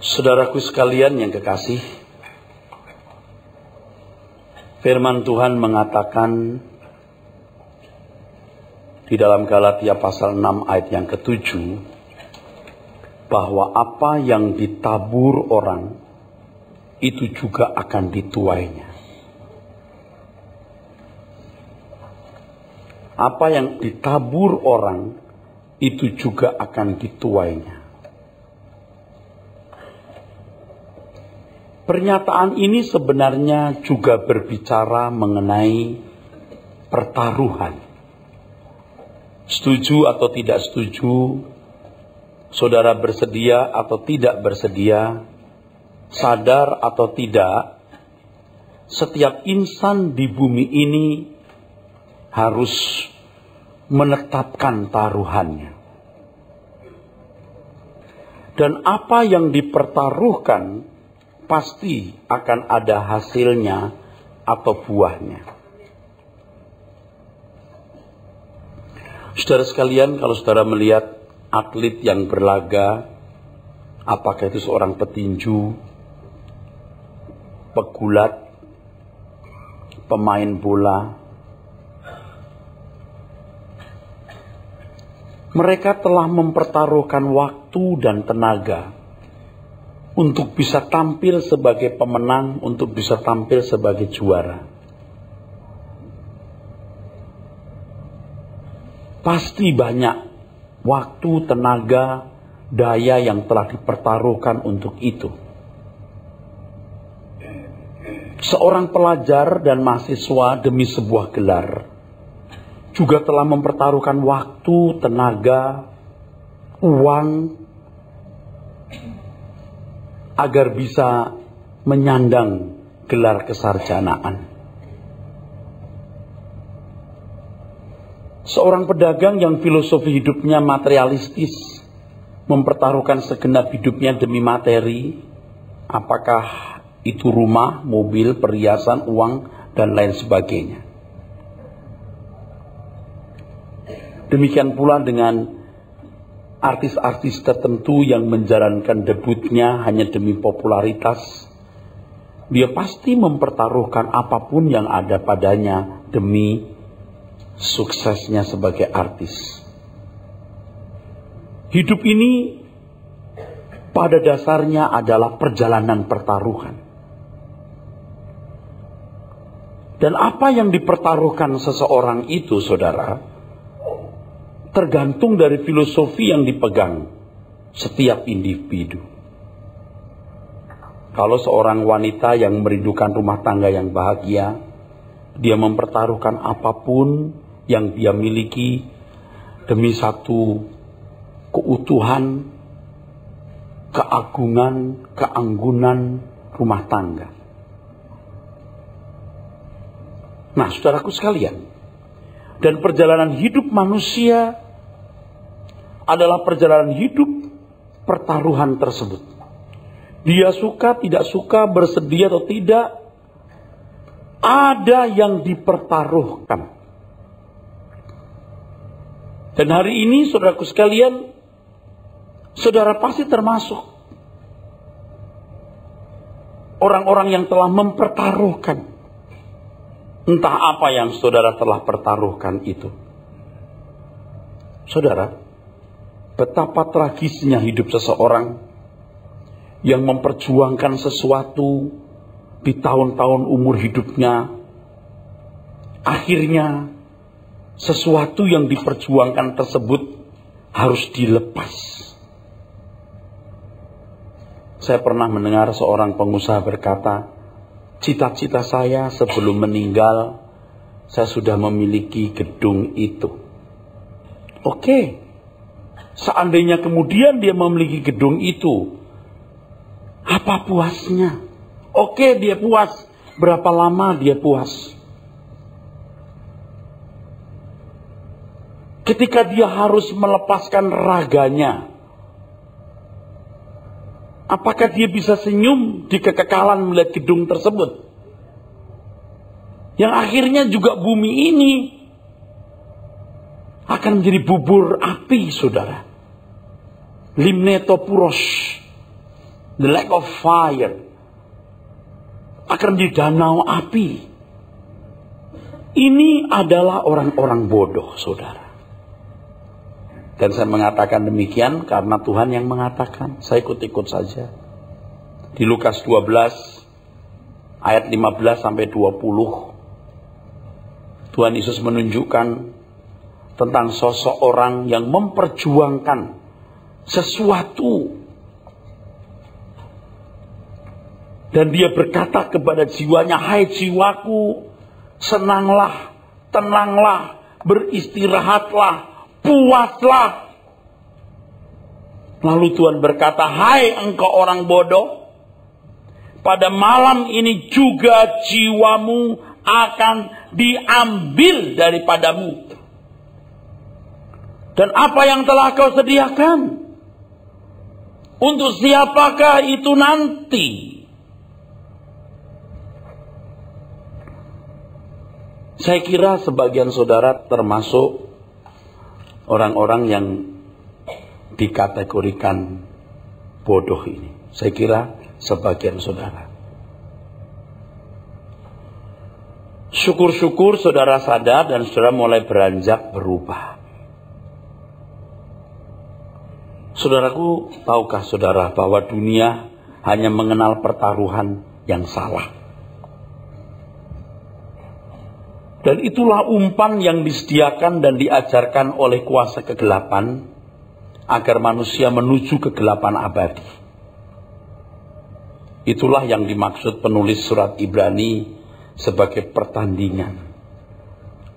Saudaraku sekalian yang kekasih, firman Tuhan mengatakan di dalam Galatia pasal 6 ayat yang ke-7 bahwa apa yang ditabur orang itu juga akan dituainya. Apa yang ditabur orang itu juga akan dituainya. Pernyataan ini sebenarnya juga berbicara mengenai pertaruhan. Setuju atau tidak setuju, saudara bersedia atau tidak bersedia, sadar atau tidak, setiap insan di bumi ini harus menetapkan taruhannya. Dan apa yang dipertaruhkan pasti akan ada hasilnya atau buahnya. Saudara sekalian, kalau saudara melihat atlet yang berlaga, apakah itu seorang petinju, pegulat, pemain bola, mereka telah mempertaruhkan waktu dan tenaga untuk bisa tampil sebagai pemenang, untuk bisa tampil sebagai juara. Pasti banyak waktu, tenaga, daya yang telah dipertaruhkan untuk itu. Seorang pelajar dan mahasiswa demi sebuah gelar juga telah mempertaruhkan waktu, tenaga, uang, agar bisa menyandang gelar kesarjanaan. Seorang pedagang yang filosofi hidupnya materialistis, mempertaruhkan segenap hidupnya demi materi, apakah itu rumah, mobil, perhiasan, uang, dan lain sebagainya. Demikian pula dengan artis-artis tertentu yang menjalankan debutnya hanya demi popularitas. Dia pasti mempertaruhkan apapun yang ada padanya demi suksesnya sebagai artis. Hidup ini pada dasarnya adalah perjalanan pertaruhan. Dan apa yang dipertaruhkan seseorang itu, saudara, tergantung dari filosofi yang dipegang setiap individu. Kalau seorang wanita yang merindukan rumah tangga yang bahagia, dia mempertaruhkan apapun yang dia miliki demi satu keutuhan, keagungan, keanggunan rumah tangga. Nah, saudaraku sekalian, dan perjalanan hidup manusia adalah perjalanan hidup pertaruhan tersebut. Dia suka, tidak suka, bersedia atau tidak, ada yang dipertaruhkan. Dan hari ini, saudaraku sekalian, saudara pasti termasuk orang-orang yang telah mempertaruhkan. Entah apa yang saudara telah pertaruhkan itu. Saudara, betapa tragisnya hidup seseorang yang memperjuangkan sesuatu di tahun-tahun umur hidupnya. Akhirnya, sesuatu yang diperjuangkan tersebut harus dilepas. Saya pernah mendengar seorang pengusaha berkata, cita-cita saya sebelum meninggal, saya sudah memiliki gedung itu. Oke, seandainya kemudian dia memiliki gedung itu, apa puasnya? Oke, dia puas. Berapa lama dia puas? Ketika dia harus melepaskan raganya, apakah dia bisa senyum di kekekalan melihat gedung tersebut? Yang akhirnya juga bumi ini akan menjadi bubur api, saudara. Limneto puros. the lake of fire, akan di danau api. Ini adalah orang-orang bodoh, saudara. Dan saya mengatakan demikian karena Tuhan yang mengatakan. Saya ikut-ikut saja. Di Lukas 12 ayat 15 sampai 20, Tuhan Yesus menunjukkan tentang sosok orang yang memperjuangkan sesuatu. Dan dia berkata kepada jiwanya, "Hai jiwaku, senanglah, tenanglah, beristirahatlah, puaslah." Lalu Tuhan berkata, "Hai engkau orang bodoh, pada malam ini juga jiwamu akan diambil daripadamu. Dan apa yang telah kau sediakan, untuk siapakah itu nanti?" Saya kira sebagian saudara termasuk orang-orang yang dikategorikan bodoh ini. Saya kira sebagian saudara. Syukur-syukur saudara sadar dan saudara mulai beranjak berubah. Saudaraku, tahukah saudara bahwa dunia hanya mengenal pertaruhan yang salah? Dan itulah umpan yang disediakan dan diajarkan oleh kuasa kegelapan agar manusia menuju kegelapan abadi. Itulah yang dimaksud penulis surat Ibrani sebagai pertandingan.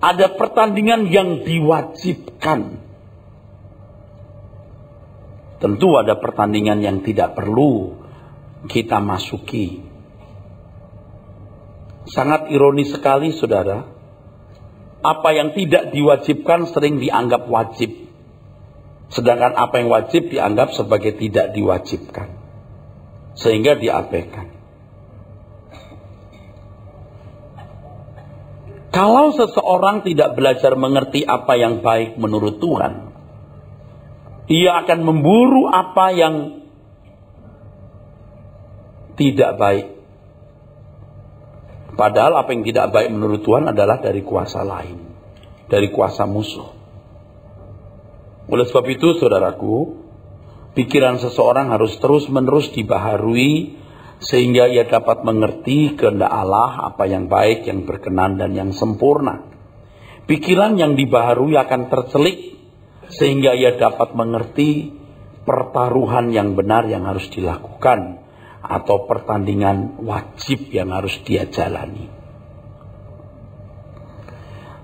Ada pertandingan yang diwajibkan. Tentu ada pertandingan yang tidak perlu kita masuki. Sangat ironis sekali, saudara. Apa yang tidak diwajibkan sering dianggap wajib. Sedangkan apa yang wajib dianggap sebagai tidak diwajibkan. Sehingga diabaikan. Kalau seseorang tidak belajar mengerti apa yang baik menurut Tuhan, ia akan memburu apa yang tidak baik. Padahal apa yang tidak baik menurut Tuhan adalah dari kuasa lain, dari kuasa musuh. Oleh sebab itu, saudaraku, pikiran seseorang harus terus-menerus dibaharui sehingga ia dapat mengerti kehendak Allah, apa yang baik, yang berkenan, dan yang sempurna. Pikiran yang dibaharui akan tercelik sehingga ia dapat mengerti pertaruhan yang benar yang harus dilakukan, atau pertandingan wajib yang harus dia jalani.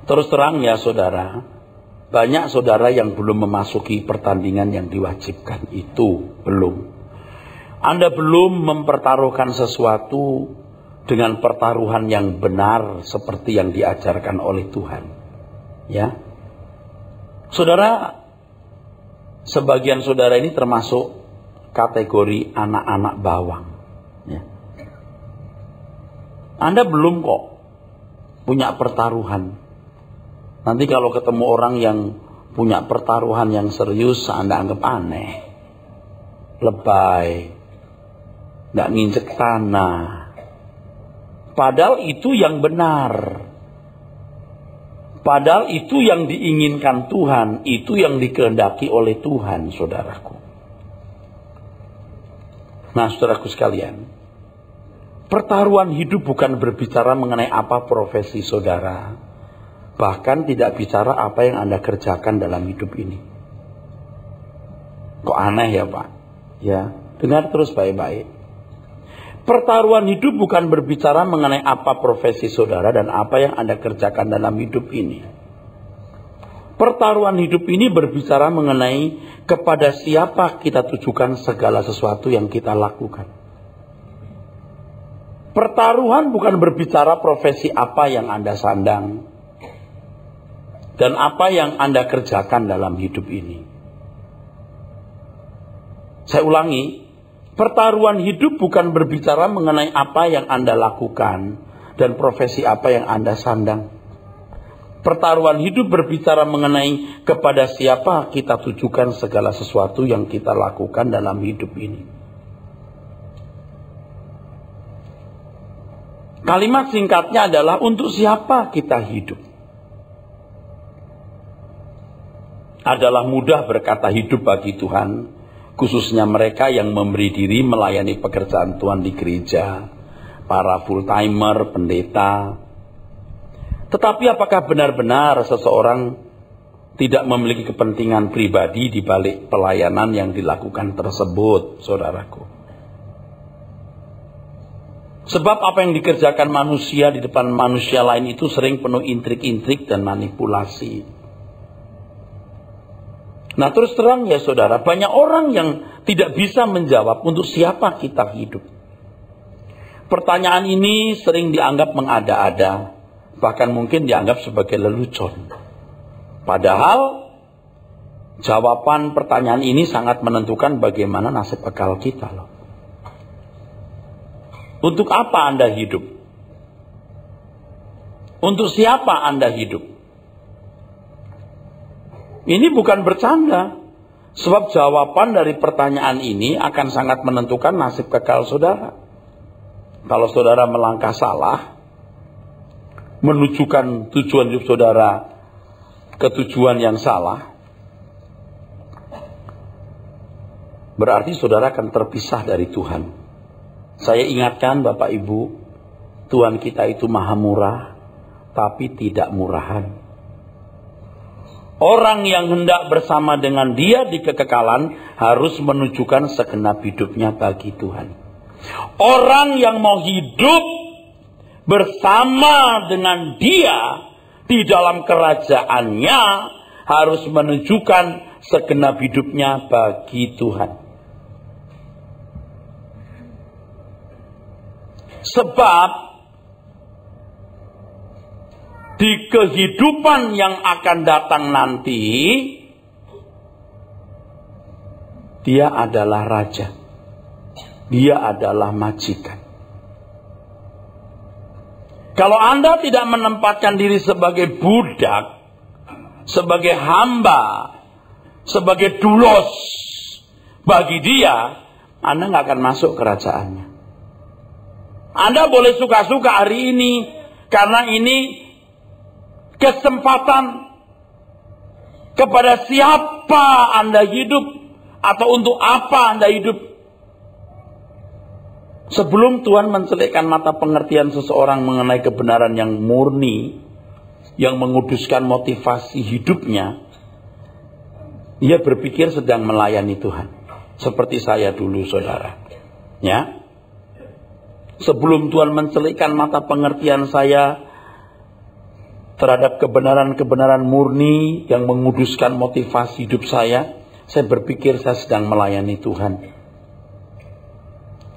Terus terang ya saudara, banyak saudara yang belum memasuki pertandingan yang diwajibkan itu. Belum. Anda belum mempertaruhkan sesuatu dengan pertaruhan yang benar seperti yang diajarkan oleh Tuhan. Ya. Saudara, sebagian saudara ini termasuk kategori anak-anak bawang. Ya. Anda belum kok punya pertaruhan. Nanti kalau ketemu orang yang punya pertaruhan yang serius, Anda anggap aneh, lebay, gak nginjek tanah. Padahal itu yang benar. Padahal itu yang diinginkan Tuhan, itu yang dikehendaki oleh Tuhan, saudaraku. Nah, saudaraku sekalian, pertaruhan hidup bukan berbicara mengenai apa profesi saudara, bahkan tidak bicara apa yang Anda kerjakan dalam hidup ini. Kok aneh ya Pak? Ya, dengar terus baik-baik. Pertaruhan hidup bukan berbicara mengenai apa profesi saudara dan apa yang Anda kerjakan dalam hidup ini. Pertaruhan hidup ini berbicara mengenai kepada siapa kita tujukan segala sesuatu yang kita lakukan. Pertaruhan bukan berbicara profesi apa yang Anda sandang dan apa yang Anda kerjakan dalam hidup ini. Saya ulangi, pertaruhan hidup bukan berbicara mengenai apa yang Anda lakukan dan profesi apa yang Anda sandang. Pertaruhan hidup berbicara mengenai kepada siapa kita tujukan segala sesuatu yang kita lakukan dalam hidup ini. Kalimat singkatnya adalah untuk siapa kita hidup. Adalah mudah berkata hidup bagi Tuhan, khususnya mereka yang memberi diri melayani pekerjaan Tuhan di gereja, para full-timer, pendeta. Tetapi apakah benar-benar seseorang tidak memiliki kepentingan pribadi di balik pelayanan yang dilakukan tersebut, saudaraku? Sebab apa yang dikerjakan manusia di depan manusia lain itu sering penuh intrik-intrik dan manipulasi. Nah, terus terang ya saudara, banyak orang yang tidak bisa menjawab untuk siapa kita hidup. Pertanyaan ini sering dianggap mengada-ada, bahkan mungkin dianggap sebagai lelucon. Padahal jawaban pertanyaan ini sangat menentukan bagaimana nasib kekal kita loh. Untuk apa Anda hidup? Untuk siapa Anda hidup? Ini bukan bercanda. Sebab jawaban dari pertanyaan ini akan sangat menentukan nasib kekal saudara. Kalau saudara melangkah salah, menunjukkan tujuan hidup saudara ke tujuan yang salah, berarti saudara akan terpisah dari Tuhan. Saya ingatkan Bapak Ibu, Tuhan kita itu maha murah, tapi tidak murahan. Orang yang hendak bersama dengan Dia di kekekalan harus menunjukkan segenap hidupnya bagi Tuhan. Orang yang mau hidup bersama dengan Dia di dalam kerajaannya harus menunjukkan segenap hidupnya bagi Tuhan. Sebab di kehidupan yang akan datang nanti, Dia adalah raja. Dia adalah majikan. Kalau Anda tidak menempatkan diri sebagai budak, sebagai hamba, sebagai dulos bagi Dia, Anda nggak akan masuk kerajaannya. Anda boleh suka-suka hari ini, karena ini kesempatan. Kepada siapa Anda hidup, atau untuk apa Anda hidup. Sebelum Tuhan mencelikkan mata pengertian seseorang mengenai kebenaran yang murni, yang menguduskan motivasi hidupnya, dia berpikir sedang melayani Tuhan. Seperti saya dulu saudara. Ya. Sebelum Tuhan mencelikkan mata pengertian saya terhadap kebenaran-kebenaran murni yang menguduskan motivasi hidup saya berpikir saya sedang melayani Tuhan.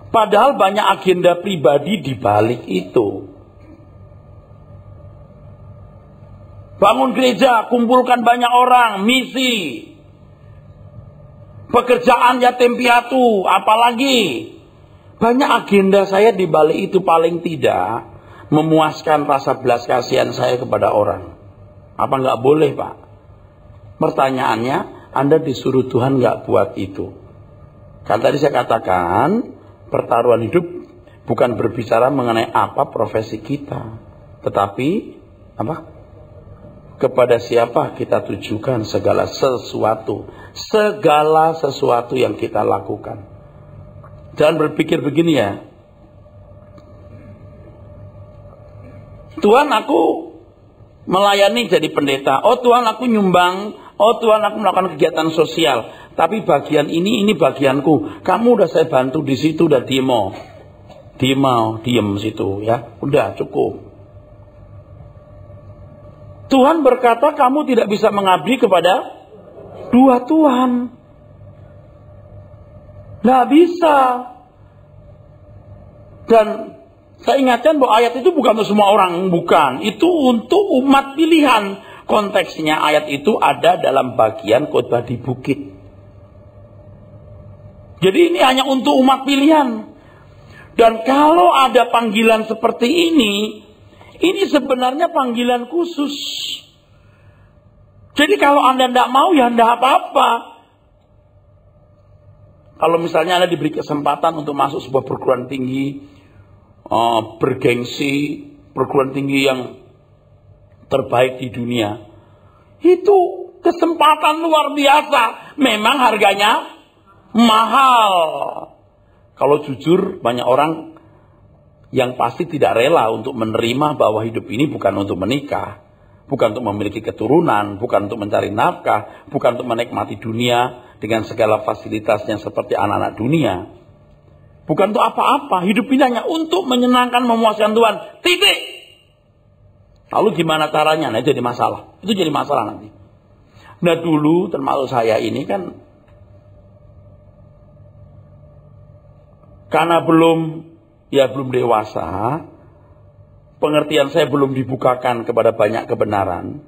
Padahal banyak agenda pribadi di balik itu. Bangun gereja, kumpulkan banyak orang, misi. Pekerjaan yatim piatu, apalagi. Banyak agenda saya di balik itu, paling tidak memuaskan rasa belas kasihan saya kepada orang. Apa nggak boleh, Pak? Pertanyaannya, Anda disuruh Tuhan nggak buat itu? Kan tadi saya katakan, pertaruhan hidup bukan berbicara mengenai apa profesi kita, tetapi apa? Kepada siapa kita tujukan segala sesuatu yang kita lakukan. Jangan berpikir begini ya, Tuhan aku melayani jadi pendeta, oh Tuhan aku nyumbang, oh Tuhan aku melakukan kegiatan sosial, tapi bagian ini bagianku, kamu udah saya bantu di situ, udah diem situ ya, udah cukup. Tuhan berkata kamu tidak bisa mengabdi kepada dua Tuhan. Nggak bisa. Dan saya ingatkan bahwa ayat itu bukan untuk semua orang, bukan. Itu untuk umat pilihan. Konteksnya ayat itu ada dalam bagian khotbah di bukit. Jadi ini hanya untuk umat pilihan. Dan kalau ada panggilan seperti ini sebenarnya panggilan khusus. Jadi kalau Anda tidak mau ya tidak apa-apa. Kalau misalnya Anda diberi kesempatan untuk masuk sebuah perguruan tinggi, bergengsi, perguruan tinggi yang terbaik di dunia. Itu kesempatan luar biasa. Memang harganya mahal. Kalau jujur, banyak orang yang pasti tidak rela untuk menerima bahwa hidup ini bukan untuk menikah, bukan untuk memiliki keturunan, bukan untuk mencari nafkah, bukan untuk menikmati dunia dengan segala fasilitasnya seperti anak-anak dunia. Bukan untuk apa-apa. Hidup ini hanya untuk menyenangkan, memuaskan Tuhan. Titik. Lalu gimana caranya? Nah, itu jadi masalah. Itu jadi masalah nanti. Nah, dulu termasuk saya ini kan karena belum dewasa, pengertian saya belum dibukakan kepada banyak kebenaran,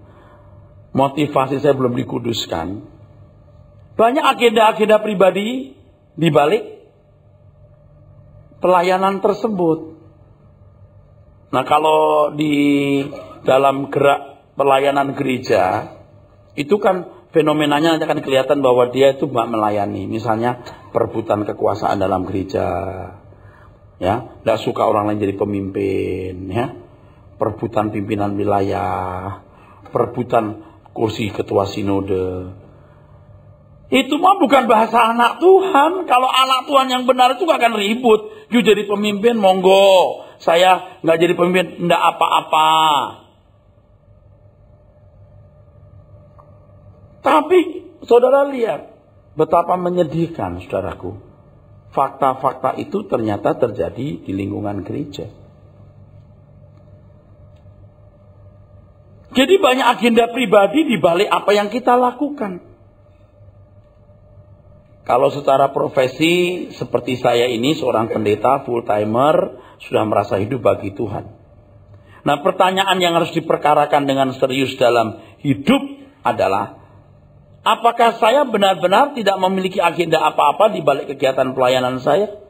motivasi saya belum dikuduskan. Banyak agenda-agenda pribadi di balik pelayanan tersebut. Nah, kalau di dalam gerak pelayanan gereja, itu kan fenomenanya nanti akan kelihatan bahwa dia itu melayani. Misalnya perebutan kekuasaan dalam gereja, ya, tidak suka orang lain jadi pemimpin, ya, perebutan pimpinan wilayah, perebutan kursi ketua sinode. Itu mah bukan bahasa anak Tuhan. Kalau anak Tuhan yang benar itu gak akan ribut. You jadi pemimpin, monggo. Saya nggak jadi pemimpin, nggak apa-apa. Tapi saudara lihat betapa menyedihkan, saudaraku. Fakta-fakta itu ternyata terjadi di lingkungan gereja. Jadi banyak agenda pribadi di balik apa yang kita lakukan. Kalau secara profesi seperti saya ini seorang pendeta full timer, sudah merasa hidup bagi Tuhan. Nah, pertanyaan yang harus diperkarakan dengan serius dalam hidup adalah, apakah saya benar-benar tidak memiliki agenda apa-apa di balik kegiatan pelayanan saya?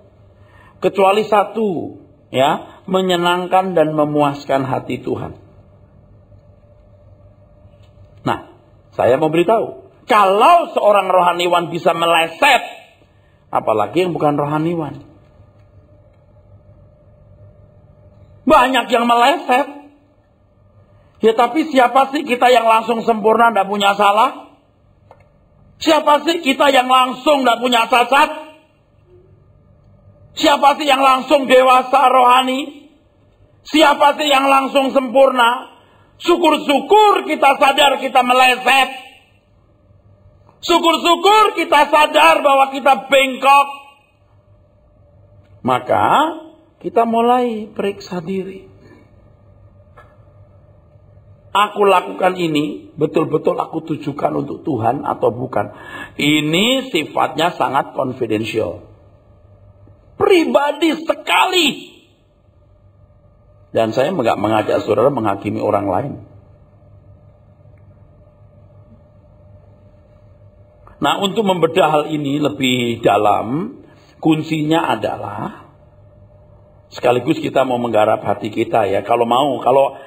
Kecuali satu, ya, menyenangkan dan memuaskan hati Tuhan. Nah, saya mau beritahu, kalau seorang rohaniwan bisa meleset, apalagi yang bukan rohaniwan. Banyak yang meleset. Ya, tapi siapa sih kita yang langsung sempurna, tidak punya salah? Siapa sih kita yang langsung tidak punya cacat? Siapa sih yang langsung dewasa rohani? Siapa sih yang langsung sempurna? Syukur-syukur kita sadar kita meleset. Syukur-syukur kita sadar bahwa kita bengkok. Maka kita mulai periksa diri. Aku lakukan ini, betul-betul aku tujukan untuk Tuhan atau bukan? Ini sifatnya sangat konfidensial. Pribadi sekali. Dan saya enggak mengajak saudara menghakimi orang lain. Nah, untuk membedah hal ini lebih dalam, kuncinya adalah sekaligus kita mau menggarap hati kita, ya. Kalau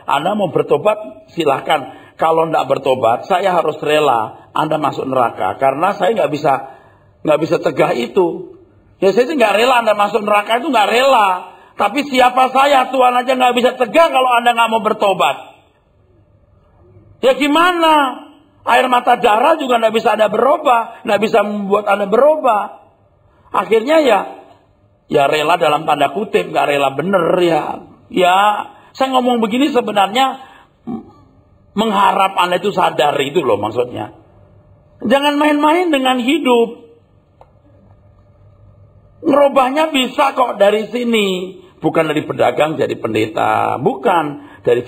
Anda mau bertobat, silahkan. Kalau tidak bertobat, saya harus rela Anda masuk neraka, karena saya nggak bisa cegah itu. Ya, saya sih nggak rela Anda masuk neraka, itu nggak rela. Tapi siapa saya, Tuhan aja nggak bisa cegah kalau Anda nggak mau bertobat. Ya gimana? Air mata darah juga nggak bisa Anda berubah, nggak bisa membuat Anda berubah. Akhirnya ya rela dalam tanda kutip, nggak rela bener ya. Ya, saya ngomong begini sebenarnya mengharap Anda itu sadar, itu loh maksudnya. Jangan main-main dengan hidup. Ngerubahnya bisa kok dari sini. Bukan dari pedagang jadi pendeta, bukan dari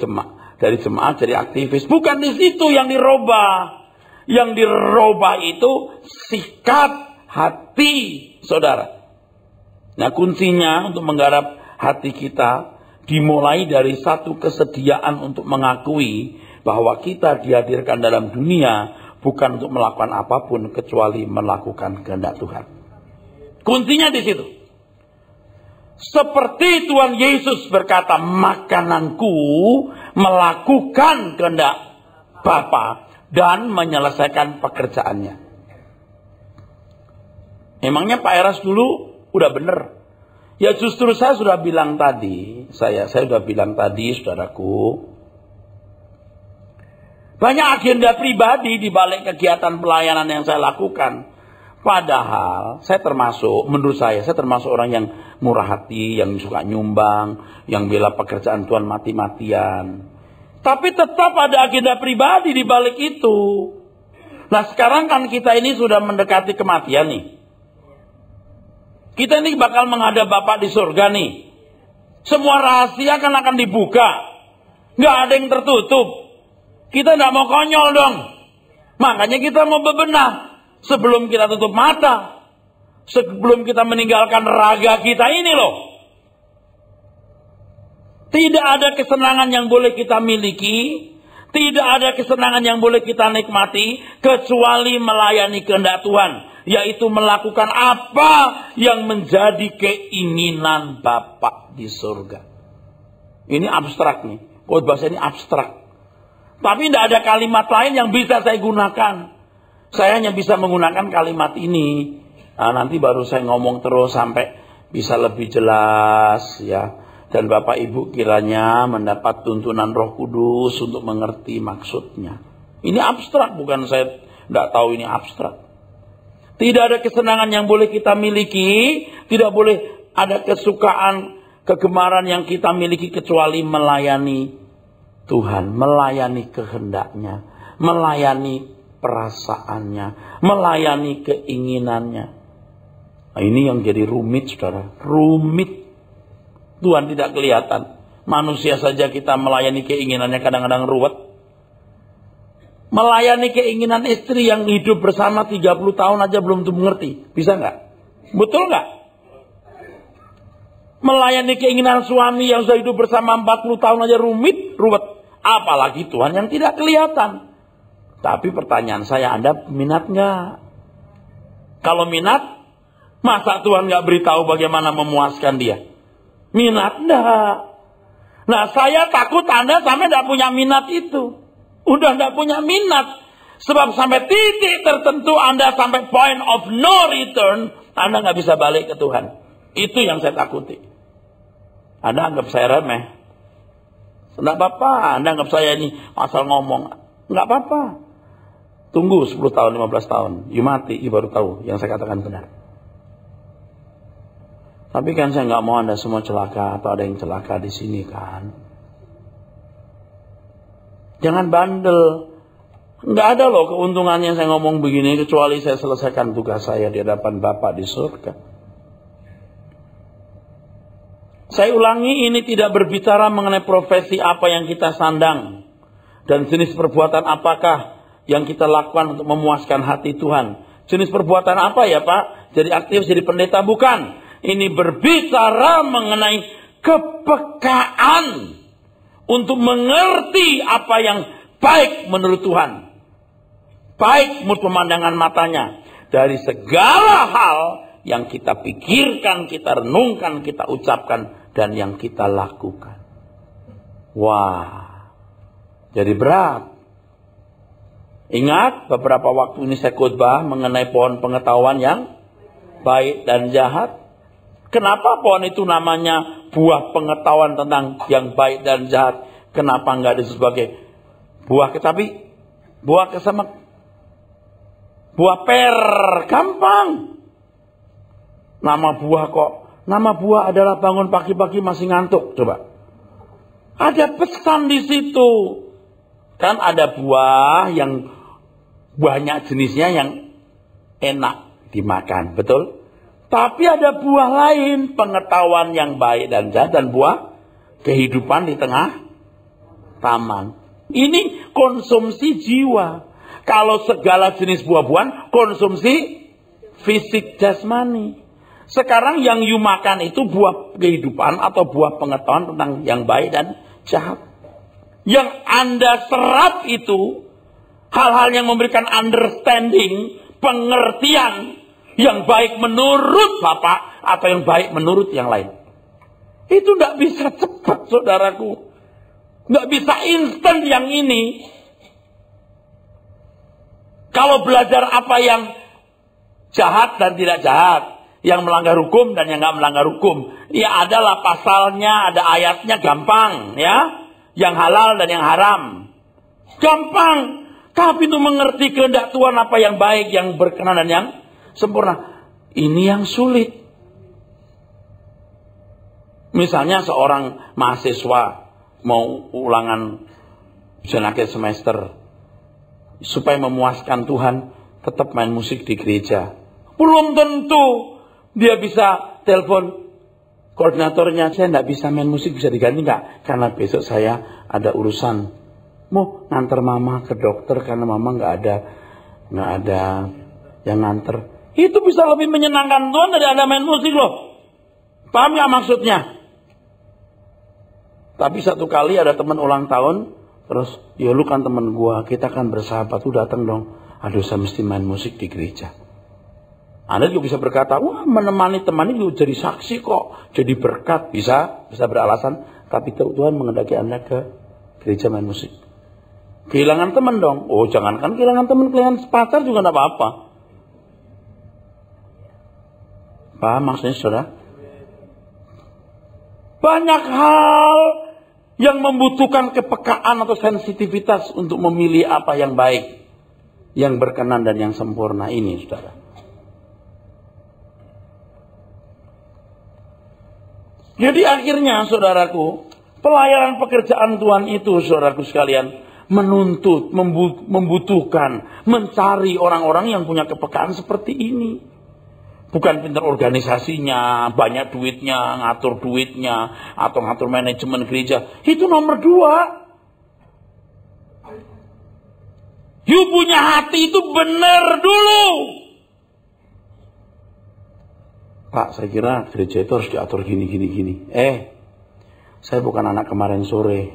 jemaat jadi aktivis, bukan di situ yang dirubah. Yang dirubah itu sikap hati, saudara. Nah, kuncinya untuk menggarap hati kita dimulai dari satu kesediaan untuk mengakui bahwa kita dihadirkan dalam dunia bukan untuk melakukan apapun kecuali melakukan kehendak Tuhan. Kuncinya di situ. Seperti Tuhan Yesus berkata, makananku melakukan kehendak Bapa dan menyelesaikan pekerjaannya. Emangnya Pak Eras dulu udah bener? Ya justru saya sudah bilang tadi, saya sudah bilang tadi, saudaraku, banyak agenda pribadi di balik kegiatan pelayanan yang saya lakukan. Padahal menurut saya termasuk orang yang murah hati, yang suka nyumbang, yang bela pekerjaan Tuhan mati-matian. Tapi tetap ada agenda pribadi di balik itu. Nah sekarang kan kita ini sudah mendekati kematian nih. Kita ini bakal menghadap Bapa di surga nih. Semua rahasia akan dibuka. Nggak ada yang tertutup. Kita nggak mau konyol dong. Makanya kita mau bebenah. Sebelum kita tutup mata. Sebelum kita meninggalkan raga kita ini loh. Tidak ada kesenangan yang boleh kita miliki. Tidak ada kesenangan yang boleh kita nikmati. Kecuali melayani kehendak Tuhan. Yaitu melakukan apa yang menjadi keinginan Bapa di surga. Ini abstrak nih. Bahasa ini abstrak. Tapi tidak ada kalimat lain yang bisa saya gunakan. Saya hanya bisa menggunakan kalimat ini. Nah, nanti baru saya ngomong terus sampai bisa lebih jelas ya. Dan Bapak Ibu kiranya mendapat tuntunan Roh Kudus untuk mengerti maksudnya. Ini abstrak, bukan saya tidak tahu ini abstrak. Tidak ada kesenangan yang boleh kita miliki. Tidak boleh ada kesukaan, kegemaran yang kita miliki kecuali melayani Tuhan. Melayani kehendaknya. Melayani perasaannya. Melayani keinginannya. Nah, ini yang jadi rumit, saudara. Rumit. Tuhan tidak kelihatan. Manusia saja kita melayani keinginannya kadang-kadang ruwet. Melayani keinginan istri yang hidup bersama 30 tahun aja belum tuh mengerti. Bisa nggak? Betul nggak? Melayani keinginan suami yang sudah hidup bersama 40 tahun aja ruwet. Apalagi Tuhan yang tidak kelihatan. Tapi pertanyaan saya, Anda minat nggak? Kalau minat, masa Tuhan nggak beritahu bagaimana memuaskan dia? Minat nggak? Nah saya takut Anda sampai nggak punya minat itu. Udah tidak punya minat. Sebab sampai titik tertentu Anda sampai point of no return. Anda nggak bisa balik ke Tuhan. Itu yang saya takuti. Anda anggap saya remeh. Tidak apa-apa. Anda anggap saya ini asal ngomong. Nggak apa-apa. Tunggu 10 tahun, 15 tahun. You mati, you baru tahu yang saya katakan benar. Tapi kan saya nggak mau Anda semua celaka. Atau ada yang celaka di sini kan. Jangan bandel. Nggak ada loh keuntungannya saya ngomong begini. Kecuali saya selesaikan tugas saya di hadapan Bapa di surga. Saya ulangi, ini tidak berbicara mengenai profesi apa yang kita sandang. Dan jenis perbuatan apakah yang kita lakukan untuk memuaskan hati Tuhan. Jenis perbuatan apa ya Pak? Jadi aktif, jadi pendeta? Bukan. Ini berbicara mengenai kepekaan. Untuk mengerti apa yang baik menurut Tuhan. Baik menurut pemandangan matanya. Dari segala hal yang kita pikirkan, kita renungkan, kita ucapkan. Dan yang kita lakukan. Wah. Jadi berat. Ingat beberapa waktu ini saya khotbah mengenai pohon pengetahuan yang baik dan jahat. Kenapa pohon itu namanya buah pengetahuan tentang yang baik dan jahat? Kenapa enggak disebut sebagai buah tapi buah kesemek? Buah per, gampang. Nama buah kok. Nama buah adalah bangun pagi-pagi masih ngantuk. Coba. Ada pesan di situ. Kan ada buah yang banyak jenisnya yang enak dimakan. Betul? Tapi ada buah lain, pengetahuan yang baik dan jahat, dan buah kehidupan di tengah taman. Ini konsumsi jiwa. Kalau segala jenis buah-buahan, konsumsi fisik jasmani. Sekarang yang you makan itu buah kehidupan atau buah pengetahuan tentang yang baik dan jahat. Yang Anda serap itu, hal-hal yang memberikan understanding, pengertian, yang baik menurut Bapak atau yang baik menurut yang lain. Itu tidak bisa cepat, saudaraku. Tidak bisa instan yang ini. Kalau belajar apa yang jahat dan tidak jahat, Yang melanggar hukum dan yang nggak melanggar hukum. Ya adalah pasalnya, ada ayatnya, gampang ya. Yang halal dan yang haram. Gampang. Tapi itu mengerti kehendak Tuhan apa yang baik, yang berkenan dan yang sempurna. Ini yang sulit. Misalnya seorang mahasiswa mau ulangan akhir semester. Supaya memuaskan Tuhan, tetap main musik di gereja. Belum tentu dia bisa telepon koordinatornya, saya tidak bisa main musik, bisa diganti nggak? Karena besok saya ada urusan. Mau nganter mama ke dokter karena mama nggak ada yang nganter. Itu bisa lebih menyenangkan Tuhan dari Anda main musik loh. Paham nggak maksudnya? Tapi satu kali ada teman ulang tahun, terus, ya lu kan teman gua, kita kan bersahabat, lu datang dong. Aduh, saya mesti main musik di gereja. Anda juga bisa berkata, wah menemani teman itu jadi saksi kok, jadi berkat, bisa beralasan. Tapi Tuhan mengendaki Anda ke gereja main musik. Kehilangan teman dong. Oh jangankan kehilangan teman, kehilangan pacar juga tidak apa-apa. Paham maksudnya saudara? Banyak hal yang membutuhkan kepekaan atau sensitivitas untuk memilih apa yang baik, yang berkenan dan yang sempurna ini, saudara. Jadi akhirnya, saudaraku, pelayanan pekerjaan Tuhan itu, saudaraku sekalian, menuntut, membutuhkan, mencari orang-orang yang punya kepekaan seperti ini. Bukan pintar organisasinya, banyak duitnya, ngatur duitnya, atau ngatur manajemen gereja. Itu nomor 2. You punya hati itu benar dulu. Pak, saya kira gereja itu harus diatur gini. Saya bukan anak kemarin sore.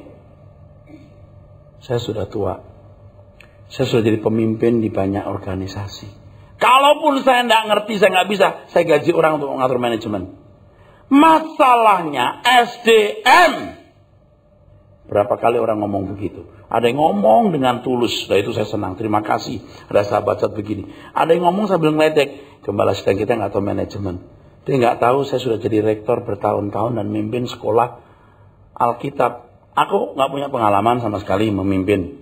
Saya sudah tua. Saya sudah jadi pemimpin di banyak organisasi. Kalaupun saya tidak ngerti, saya nggak bisa, saya gaji orang untuk mengatur manajemen. Masalahnya SDM. Berapa kali orang ngomong begitu? Ada yang ngomong dengan tulus, nah itu saya senang, terima kasih. Ada sahabat begini. Ada yang ngomong sambil ngeledek, gembala sedang kita nggak tahu manajemen. Dia nggak tahu saya sudah jadi rektor bertahun-tahun dan memimpin sekolah Alkitab. Aku nggak punya pengalaman sama sekali memimpin.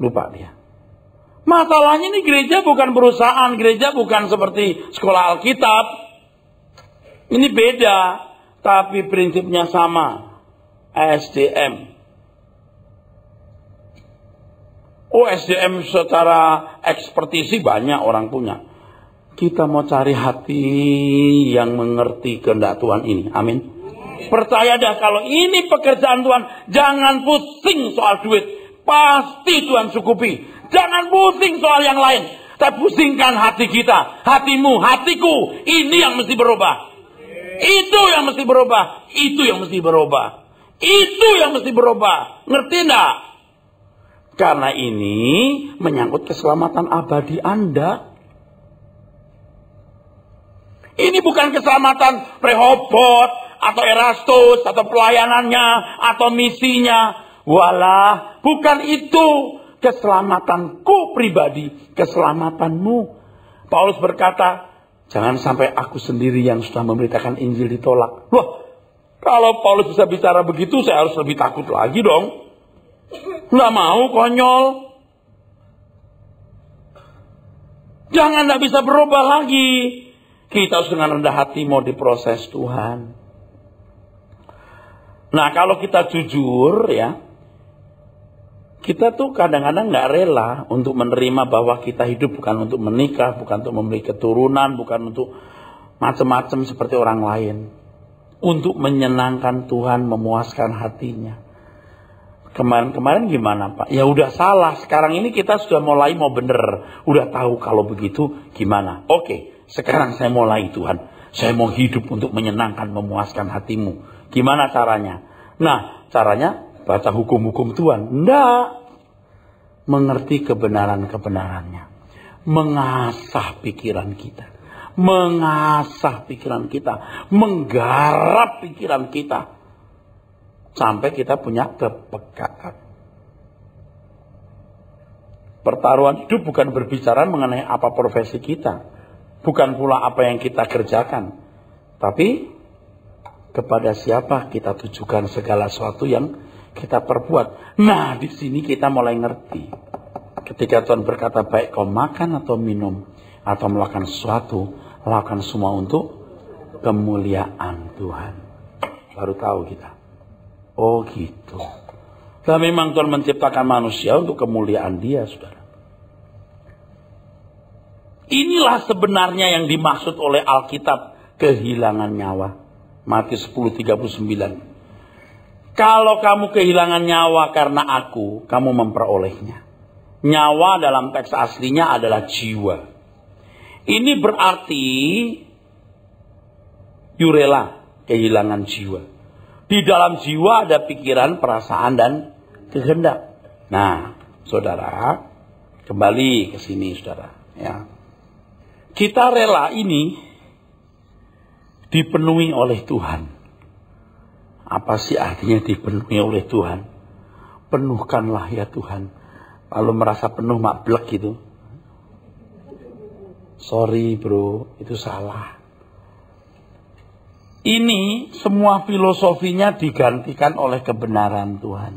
Lupa dia. Masalahnya ini gereja bukan perusahaan, gereja bukan seperti sekolah Alkitab. Ini beda, tapi prinsipnya sama. SDM. Oh, SDM secara ekspertisi banyak orang punya. Kita mau cari hati yang mengerti kehendak Tuhan ini. Amin. Percaya dah kalau ini pekerjaan Tuhan, jangan pusing soal duit. Pasti Tuhan cukupi. Jangan pusing soal yang lain. Tapi pusingkan hati kita. Hatimu, hatiku. Ini yang mesti berubah. Itu yang mesti berubah. Itu yang mesti berubah. Itu yang mesti berubah. Ngerti enggak? Karena ini menyangkut keselamatan abadi Anda. Ini bukan keselamatan Rehoboth atau Erastus atau pelayanannya atau misinya. Walah, bukan itu. Keselamatanku pribadi, keselamatanmu. Paulus berkata, jangan sampai aku sendiri yang sudah memberitakan Injil ditolak. Wah, kalau Paulus bisa bicara begitu, saya harus lebih takut lagi dong. Nggak mau, konyol. Jangan nggak bisa berubah lagi. Kita harus dengan rendah hati mau diproses Tuhan. Nah, kalau kita jujur ya, kita tuh kadang-kadang nggak rela untuk menerima bahwa kita hidup bukan untuk menikah, bukan untuk memberi keturunan, bukan untuk macam-macam seperti orang lain. Untuk menyenangkan Tuhan, memuaskan hatinya. Kemarin gimana Pak? Ya udah salah, sekarang ini kita sudah mulai mau bener. Udah tahu kalau begitu gimana. Oke, sekarang saya mulai Tuhan. Saya mau hidup untuk menyenangkan, memuaskan hatimu. Gimana caranya? Nah, caranya baca hukum-hukum Tuhan. Enggak. Mengerti kebenaran-kebenarannya. Mengasah pikiran kita. Mengasah pikiran kita. Menggarap pikiran kita. Sampai kita punya kepekaan. Pertaruhan hidup bukan berbicara mengenai apa profesi kita. Bukan pula apa yang kita kerjakan. Tapi kepada siapa kita tujukan segala sesuatu yang kita perbuat. Nah, di sini kita mulai ngerti. Ketika Tuhan berkata, baik kau makan atau minum, atau melakukan sesuatu, lakukan semua untuk kemuliaan Tuhan. Baru tahu kita. Oh gitu. Dan memang Tuhan menciptakan manusia untuk kemuliaan Dia, saudara. Inilah sebenarnya yang dimaksud oleh Alkitab kehilangan nyawa. Matius 10:39. Kalau kamu kehilangan nyawa karena aku, kamu memperolehnya. Nyawa dalam teks aslinya adalah jiwa. Ini berarti you rela kehilangan jiwa. Di dalam jiwa ada pikiran, perasaan, dan kehendak. Nah, saudara, kembali ke sini, saudara. Ya. Kita rela ini dipenuhi oleh Tuhan. Apa sih artinya dipenuhi oleh Tuhan? Penuhkanlah ya Tuhan. Lalu merasa penuh mablek gitu. Sorry bro, itu salah. Ini semua filosofinya digantikan oleh kebenaran Tuhan.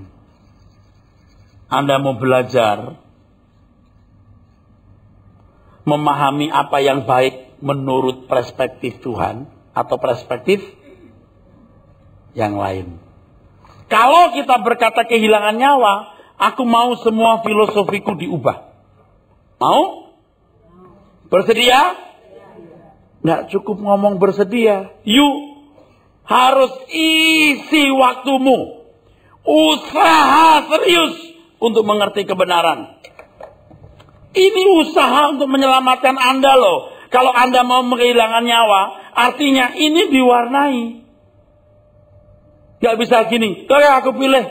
Anda mau belajar memahami apa yang baik menurut perspektif Tuhan atau perspektif yang lain. Kalau kita berkata kehilangan nyawa, aku mau semua filosofiku diubah. Mau? Bersedia? Nggak cukup ngomong bersedia. You harus isi waktumu. Usaha serius untuk mengerti kebenaran. Ini usaha untuk menyelamatkan Anda loh. Kalau Anda mau kehilangan nyawa, artinya ini diwarnai. Gak bisa gini, kayak aku pilih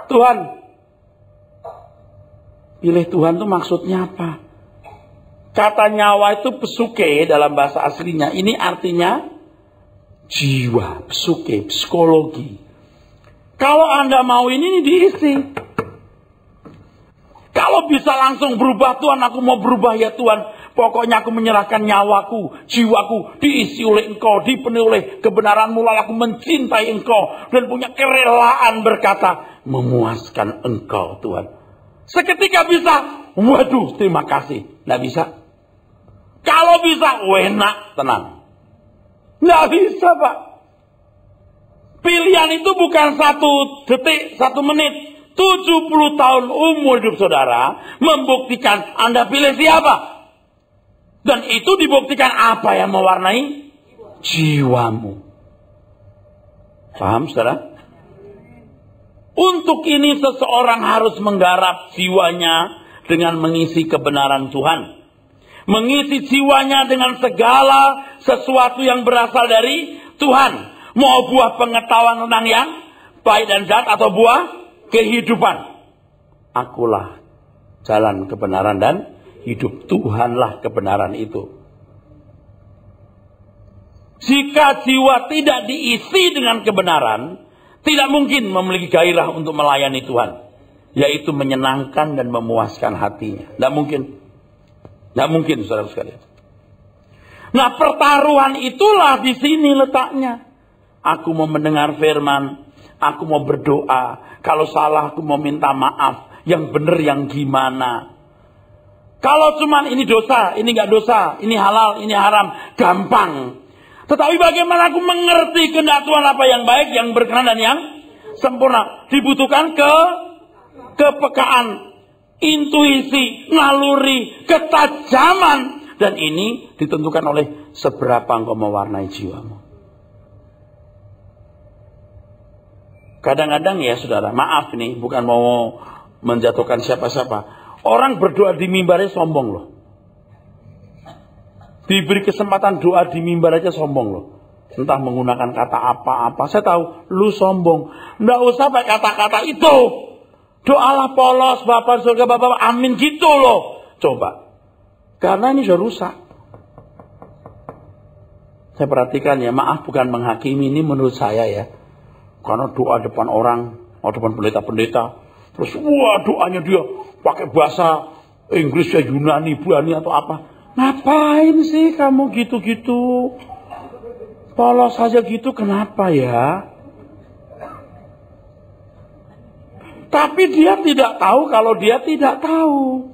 Tuhan. Pilih Tuhan itu maksudnya apa? Kata nyawa itu psuke dalam bahasa aslinya. Ini artinya jiwa, psuke, psikologi. Kalau Anda mau ini diisi. Kalau bisa langsung berubah, Tuhan aku mau berubah ya Tuhan. Pokoknya aku menyerahkan nyawaku, jiwaku diisi oleh Engkau, dipenuhi oleh kebenaran-Mu, lalu aku mencintai Engkau dan punya kerelaan berkata, memuaskan Engkau Tuhan. Seketika bisa, waduh terima kasih. Nggak bisa. Kalau bisa, enak, tenang. Nggak bisa Pak. Pilihan itu bukan 1 detik, 1 menit. 70 tahun umur hidup saudara membuktikan Anda pilih siapa. Dan itu dibuktikan apa yang mewarnai jiwamu. Paham saudara? Untuk ini seseorang harus menggarap jiwanya dengan mengisi kebenaran Tuhan. Mengisi jiwanya dengan segala sesuatu yang berasal dari Tuhan. Mau buah pengetahuan tentang yang baik dan jahat atau buah kehidupan. Akulah jalan kebenaran dan hidup. Tuhanlah kebenaran itu. Jika jiwa tidak diisi dengan kebenaran, tidak mungkin memiliki gairah untuk melayani Tuhan. Yaitu menyenangkan dan memuaskan hatinya. Tidak mungkin. Tidak mungkin saudara sekalian. Nah pertaruhan itulah di sini letaknya. Aku mau mendengar firman. Aku mau berdoa. Kalau salah aku mau minta maaf. Yang benar yang gimana. Kalau cuman ini dosa, ini gak dosa, ini halal, ini haram, gampang. Tetapi bagaimana aku mengerti kehendak Tuhan apa yang baik, yang berkenan dan yang sempurna. Dibutuhkan kepekaan, intuisi, naluri, ketajaman. Dan ini ditentukan oleh seberapa engkau mewarnai jiwamu. Kadang-kadang ya saudara, maaf nih, bukan mau menjatuhkan siapa-siapa. Orang berdoa di mimbarnya sombong loh. Diberi kesempatan doa di mimbar aja sombong loh. Entah menggunakan kata apa-apa. Saya tahu, lu sombong. Nggak usah pakai kata-kata itu. Doalah polos, Bapak surga, Bapak amin gitu loh. Coba. Karena ini sudah rusak. Saya perhatikan ya, maaf bukan menghakimi, ini menurut saya ya. Karena doa depan orang, depan pendeta-pendeta. Terus wah doanya dia pakai bahasa Inggris ya Yunani, Ibrani atau apa. Ngapain sih kamu gitu-gitu? Polos saja gitu, kenapa ya? Tapi dia tidak tahu kalau dia tidak tahu.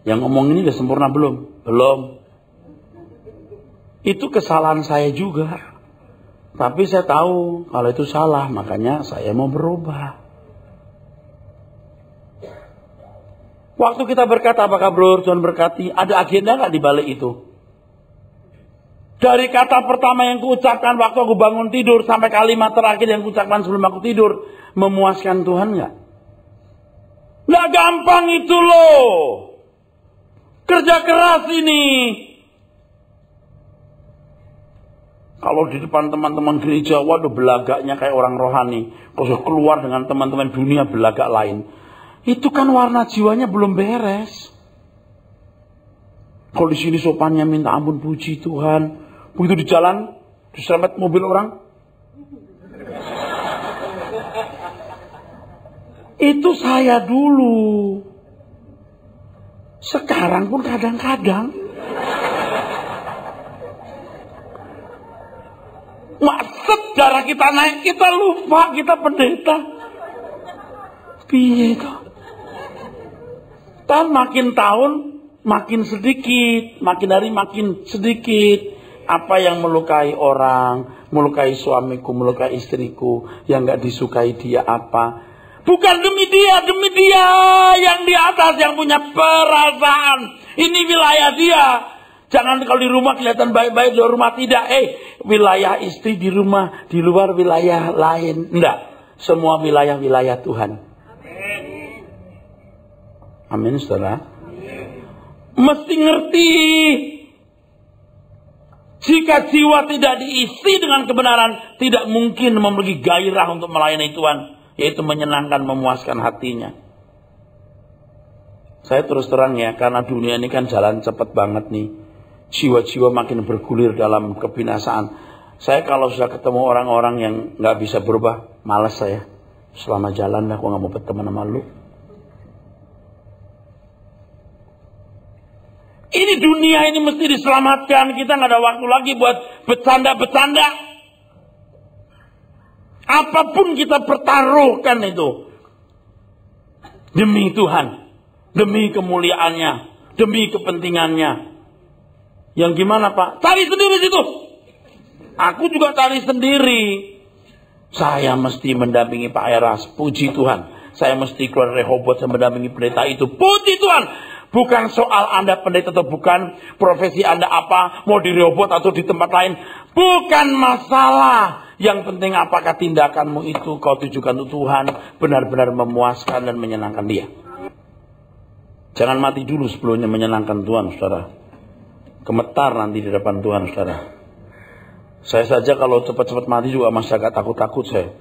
Yang ngomong ini udah sempurna belum? Belum. Itu kesalahan saya juga. Tapi saya tahu kalau itu salah, makanya saya mau berubah. Waktu kita berkata, apakah bro Tuhan berkati, ada agenda nggak di balik itu? Dari kata pertama yang kuucapkan waktu aku bangun tidur sampai kalimat terakhir yang kuucapkan sebelum aku tidur, memuaskan Tuhan nggak? Nggak gampang itu loh. Kerja keras ini. Kalau di depan teman-teman gereja, waduh belagaknya kayak orang rohani. Kalau keluar dengan teman-teman dunia belagak lain. Itu kan warna jiwanya belum beres. Kalau di sini sopannya minta ampun puji Tuhan. Begitu di jalan, diserempet mobil orang. Itu saya dulu. Sekarang pun kadang-kadang. Maksud darah kita naik, kita lupa kita pendeta. Piye itu? Kan makin tahun makin sedikit, makin hari makin sedikit. Apa yang melukai orang, melukai suamiku, melukai istriku, yang gak disukai dia apa? Bukan demi dia yang di atas yang punya perasaan. Ini wilayah dia. Jangan kalau di rumah kelihatan baik-baik, di rumah tidak. Wilayah istri di rumah, di luar wilayah lain. Enggak. Semua wilayah Tuhan. Amin, saudara. Mesti ngerti. Jika jiwa tidak diisi dengan kebenaran, tidak mungkin memiliki gairah untuk melayani Tuhan. Yaitu menyenangkan, memuaskan hatinya. Saya terus terang ya, karena dunia ini kan jalan cepat banget nih. Jiwa-jiwa makin bergulir dalam kebinasaan. Saya kalau sudah ketemu orang-orang yang gak bisa berubah, malas saya. Selama jalan lah, aku gak mau berteman sama lu. Ini dunia ini mesti diselamatkan. Kita gak ada waktu lagi buat bercanda-bercanda. Apapun kita pertaruhkan itu. Demi Tuhan. Demi kemuliaannya. Demi kepentingannya. Yang gimana Pak? Cari sendiri situ. Aku juga cari sendiri. Saya mesti mendampingi Pak Eras. Puji Tuhan. Saya mesti keluar Rehoboth dan mendampingi pendeta itu. Puji Tuhan. Bukan soal Anda pendeta atau bukan. Profesi Anda apa. Mau di Rehoboth atau di tempat lain. Bukan masalah. Yang penting apakah tindakanmu itu kau tujukan untuk Tuhan. Benar-benar memuaskan dan menyenangkan dia. Jangan mati dulu sebelumnya menyenangkan Tuhan, saudara. Gemetar nanti di depan Tuhan, saudara. Saya saja kalau cepat-cepat mati juga masih agak takut-takut saya.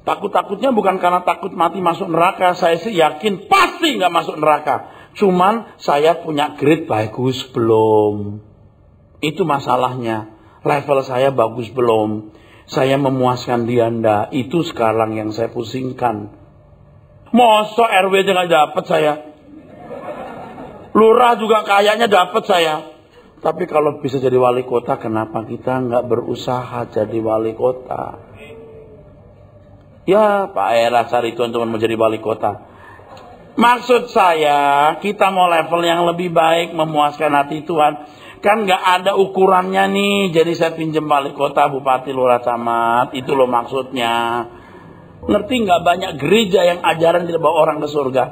Takut-takutnya bukan karena takut mati masuk neraka. Saya sih yakin pasti nggak masuk neraka. Cuman saya punya grade bagus belum. Itu masalahnya. Level saya bagus belum. Saya memuaskan dia enggak. Itu sekarang yang saya pusingkan. Masa RW aja nggak dapat saya. Lurah juga kayaknya dapat saya. Tapi kalau bisa jadi wali kota, kenapa kita nggak berusaha jadi wali kota? Ya Pak Era cari teman-teman mau jadi wali kota. Maksud saya, kita mau level yang lebih baik, memuaskan hati Tuhan. Kan gak ada ukurannya nih. Jadi saya pinjem wali kota, bupati, lurah, camat. Itu loh maksudnya. Ngerti gak banyak gereja yang ajaran tidak bawa orang ke surga.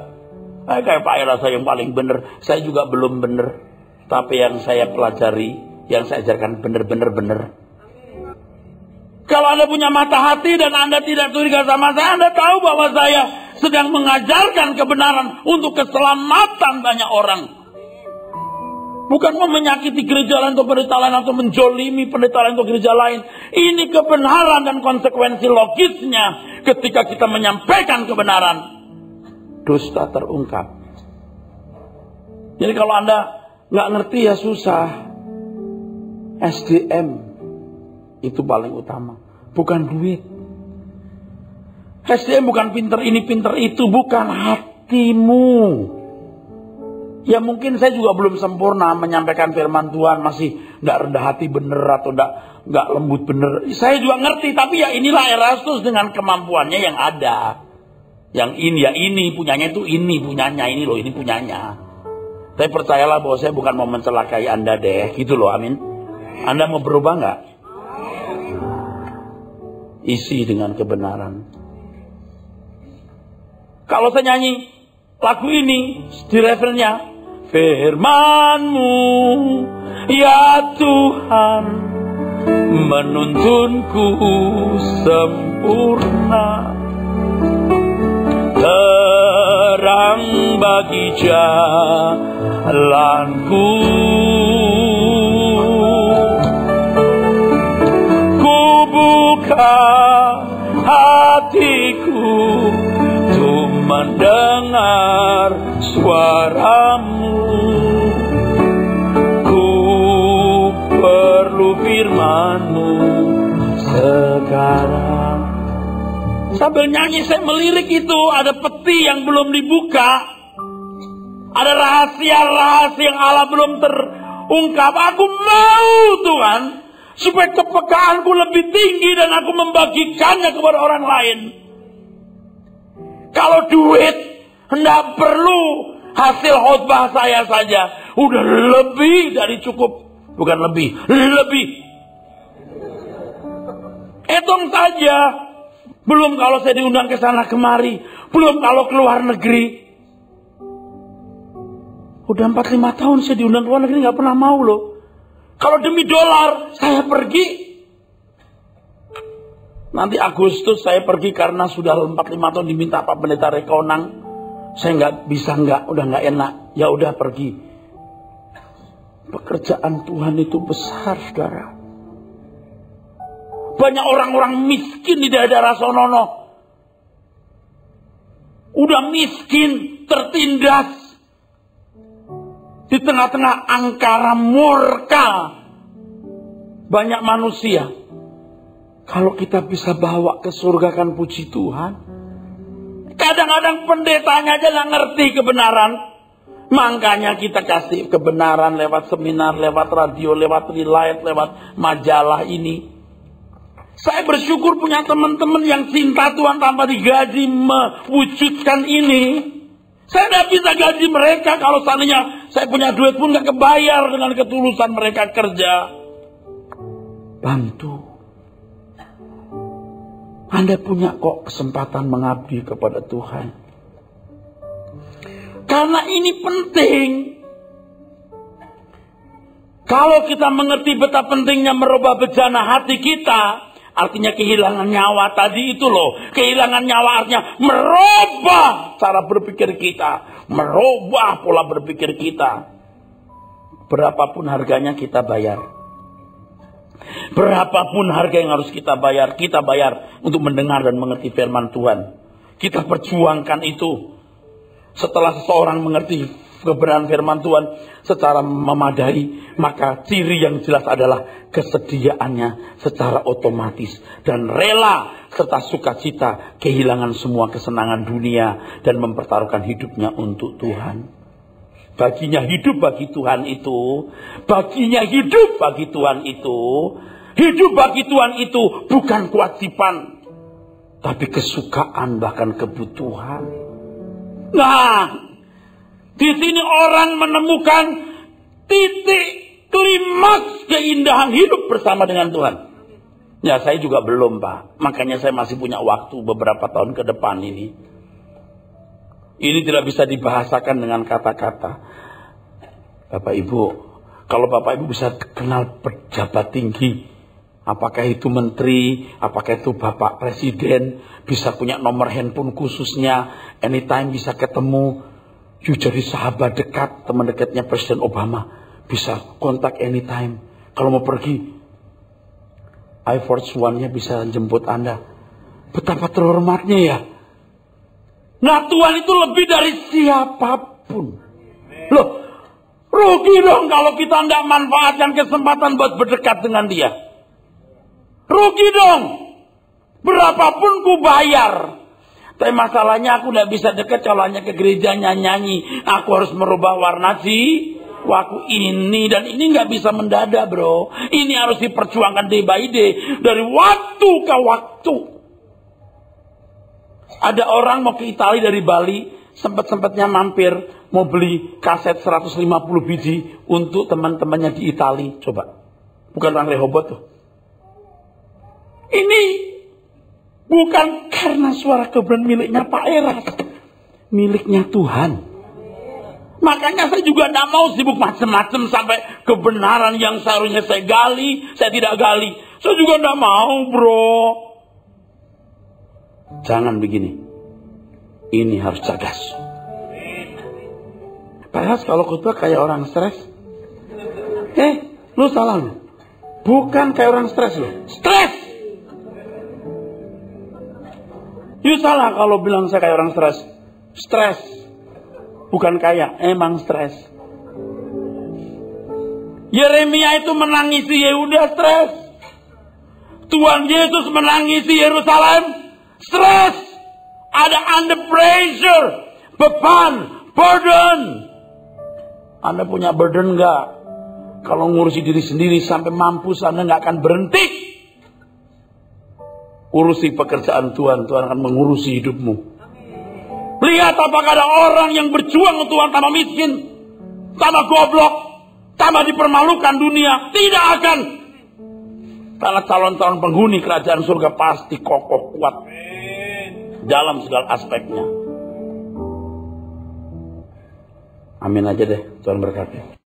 Kayak Pak Era saya yang paling benar. Saya juga belum benar. Tapi yang saya pelajari, yang saya ajarkan benar. Kalau Anda punya mata hati dan Anda tidak curiga sama saya, Anda tahu bahwa saya sedang mengajarkan kebenaran untuk keselamatan banyak orang. Bukan mau menyakiti gereja lain atau pendeta lain atau menjolimi pendeta lain atau gereja lain. Ini kebenaran dan konsekuensi logisnya ketika kita menyampaikan kebenaran. Dusta terungkap. Jadi kalau Anda nggak ngerti ya susah. SDM itu paling utama, bukan duit. SDM bukan pinter ini, pinter itu. Bukan, hatimu. Ya mungkin saya juga belum sempurna menyampaikan firman Tuhan. Masih gak rendah hati bener atau gak lembut bener. Saya juga ngerti. Tapi ya inilah Erastus dengan kemampuannya yang ada. Yang ini ya ini, punyanya itu ini, punyanya ini loh, ini punyanya. Tapi percayalah bahwa saya bukan mau mencelakai Anda deh. Gitu loh, amin. Anda mau berubah gak? Isi dengan kebenaran. Kalau saya nyanyi lagu ini di refrennya, firman-Mu ya Tuhan menuntunku sempurna, terang bagi jalanku. Ku buka hatiku untuk mendengar suara-Mu. Ku perlu firman-Mu sekarang. Sambil nyanyi saya melirik itu, ada peti yang belum dibuka. Ada rahasia-rahasia yang Allah belum terungkap. Aku mau Tuhan, supaya kepekaanku lebih tinggi dan aku membagikannya kepada orang lain. Kalau duit, tidak perlu hasil khotbah saya saja. Udah lebih dari cukup. Bukan lebih, lebih. Hitung saja. Belum kalau saya diundang ke sana kemari. Belum kalau keluar negeri. Udah 4-5 tahun saya diundang ke luar negeri, gak pernah mau loh. Kalau demi dolar, saya pergi. Nanti Agustus saya pergi karena sudah 4-5 tahun diminta Pak Pendeta Rekonang. Saya nggak bisa, udah nggak enak. Ya udah pergi. Pekerjaan Tuhan itu besar, saudara. Banyak orang-orang miskin di daerah sonono. Udah miskin, tertindas. Di tengah-tengah angkara murka. Banyak manusia. Kalau kita bisa bawa ke surga kan puji Tuhan. Kadang-kadang pendetanya aja nggak ngerti kebenaran. Makanya kita kasih kebenaran lewat seminar, lewat radio, lewat relight, lewat majalah ini. Saya bersyukur punya teman-teman yang cinta Tuhan tanpa digaji mewujudkan ini. Saya tidak bisa gaji mereka kalau seandainya saya punya duit pun nggak kebayar dengan ketulusan mereka kerja. Bantu. Anda punya kok kesempatan mengabdi kepada Tuhan. Karena ini penting. Kalau kita mengerti betapa pentingnya merubah bejana hati kita, artinya kehilangan nyawa tadi itu loh. Kehilangan nyawa artinya merubah cara berpikir kita. Merubah pola berpikir kita. Berapapun harganya kita bayar. Berapapun harga yang harus kita bayar untuk mendengar dan mengerti firman Tuhan. Kita perjuangkan itu. Setelah seseorang mengerti kebenaran firman Tuhan secara memadai, maka ciri yang jelas adalah kesediaannya secara otomatis dan rela serta sukacita kehilangan semua kesenangan dunia dan mempertaruhkan hidupnya untuk Tuhan. Baginya hidup bagi Tuhan itu, baginya hidup bagi Tuhan itu, hidup bagi Tuhan itu bukan kewajiban, tapi kesukaan bahkan kebutuhan. Nah, di sini orang menemukan titik klimaks keindahan hidup bersama dengan Tuhan. Ya, saya juga belum, Pak. Makanya saya masih punya waktu beberapa tahun ke depan ini. Ini tidak bisa dibahasakan dengan kata-kata. Bapak Ibu, kalau Bapak Ibu bisa kenal pejabat tinggi, apakah itu menteri, apakah itu Bapak Presiden, bisa punya nomor handphone khususnya, anytime bisa ketemu, you jadi sahabat dekat, teman dekatnya Presiden Obama, bisa kontak anytime. Kalau mau pergi, Air Force One-nya bisa jemput Anda. Betapa terhormatnya ya. Nah, Tuhan itu lebih dari siapapun. Loh, rugi dong kalau kita tidak manfaatkan kesempatan buat berdekat dengan dia. Rugi dong. Berapapun ku bayar. Tapi masalahnya aku tidak bisa dekat kalau hanya ke gereja nyanyi. Aku harus merubah warna waktu ini. Dan ini nggak bisa mendadak, bro. Ini harus diperjuangkan day by day. Dari waktu ke waktu. Ada orang mau ke Italia dari Bali. Sempet-sempetnya mampir. Mau beli kaset 150 biji. Untuk teman-temannya di Italia. Coba. Bukan orang Rehoboth tuh. Ini bukan karena suara kebenaran miliknya Pak Eras. Miliknya Tuhan. Makanya saya juga tidak mau sibuk macam-macam sampai kebenaran yang seharusnya saya gali, saya tidak gali. Saya juga tidak mau, bro. Jangan begini. Ini harus cerdas. Pak Eras kalau khotbah kayak orang stres. Lu salah lu. Bukan kayak orang stres lu. Stres! You salah kalau bilang saya kayak orang stres. Stres. Bukan kayak, emang stres. Yeremia itu menangisi Yehuda stres. Tuhan Yesus menangisi Yerusalem stres. Ada under pressure. Beban. Burden. Anda punya burden enggak? Kalau ngurusi diri sendiri sampai mampus Anda enggak akan berhenti. Urusi pekerjaan Tuhan, Tuhan akan mengurusi hidupmu. Lihat apakah ada orang yang berjuang untuk Tuhan tambah miskin, tambah goblok, tambah dipermalukan dunia. Tidak akan. Karena calon-calon penghuni kerajaan surga pasti kokoh kuat dalam segala aspeknya. Amin aja deh, Tuhan berkati.